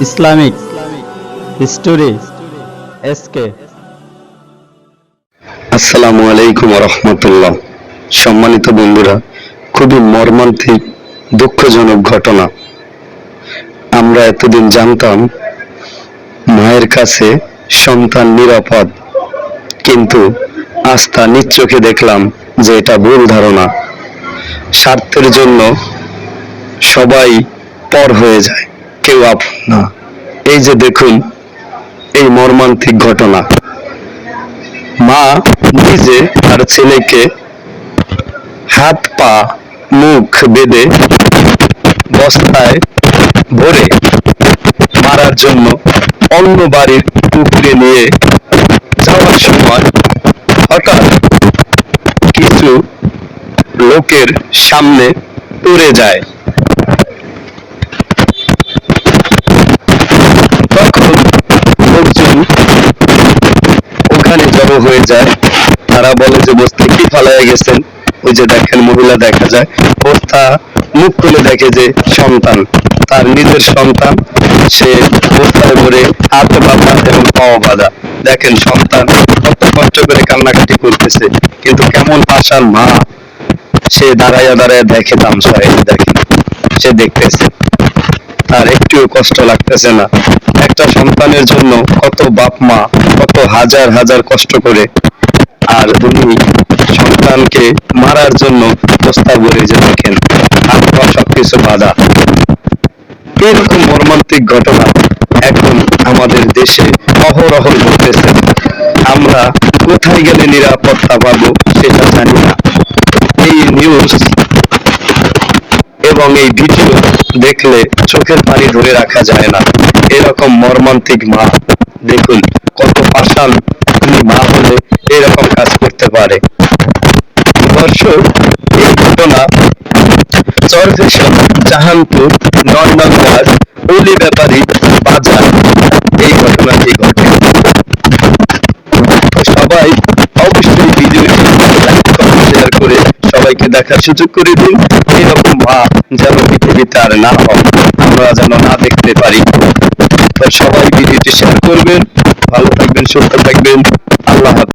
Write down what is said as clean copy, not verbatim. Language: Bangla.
Islamic history SK. আসসালামু আলাইকুম রহমতুল্লাহ। সম্মানিত বন্ধুরা, খুবই মর্মান্তিক দুঃখজনক ঘটনা। আমরা এতদিন জানতাম মায়ের কাছে সন্তান নিরাপদ, কিন্তু আজ তা নিজ চোখে দেখলাম যে এটা ভুল ধারণা। স্বার্থের জন্য সবাই পর হয়ে যায়, কেউ আপন না। এই যে দেখুন এই মর্মান্তিক ঘটনা। মা নিজে তার ছেলেকে হাত পা মুখ বেঁধে বস্তায় ভরে মারার জন্য অন্য বাড়ির পুকুরে নিয়ে যাওয়ার সময় হঠাৎ কিছু লোকের সামনে পড়ে যায়। তখন লোকজন ওখানে জড়ো হয়ে যায়। তারা বলে যে বস্তা কি ফালাইয়া গেছেন? ওই যে দেখেন মহিলা দেখা যায়, বস্তা মুখ খুলে দেখে যে সন্তান, তার নিজের সন্তান। সে বস্তায় ভরে হাত বাঁধা এবং পাও বাঁধা। দেখেন সন্তান কত কষ্ট করে কান্নাকাটি করতেছে, কিন্তু কেমন পাষাণ মা, সে দাঁড়াইয়া দাঁড়াইয়া দেখে তামসায়, দেখে সে দেখতেছে, তার একটুও কষ্ট লাগতেছে না। একটা সন্তানের জন্য কত বাপ মা কত হাজার হাজার কষ্ট করে, আর উনি সন্তানকে মারার জন্য বস্তা ভরে যে দেখেন হাত পা সবকিছু বাঁধা। এরকম মর্মান্তিক ঘটনা এখন আমাদের দেশে অহরহ ঘটতেছে। আমরা কোথায় গেলে নিরাপত্তা পাবো সেটা জানি না। এই নিউজ এবং এই ভিডিও দেখলে চোখের পানি ধরে রাখা যায় না। এরকম মর্মান্তিক মা, দেখুন কত পাষাণ মা হলে এরকম কাজ করতে পারে। দর্শক, এই ঘটনা চরফেশন জাহানপুর ৯ নং ওয়ার্ড উলি ব্যাপারী বাজার, এই ঘটনাটি ঘটে। সবাই অবশ্যই ভিডিওটি লাইক কমেন্ট শেয়ার করে সবাইকে দেখার সুযোগ করে দিন। এরকম মা যেন পৃথিবীতে আর না হয়, আমরা যেন না দেখতে পারি। তো সবাই ভিডিওটি শেয়ার করবেন। ভালো থাকবেন, সুস্থ থাকবেন।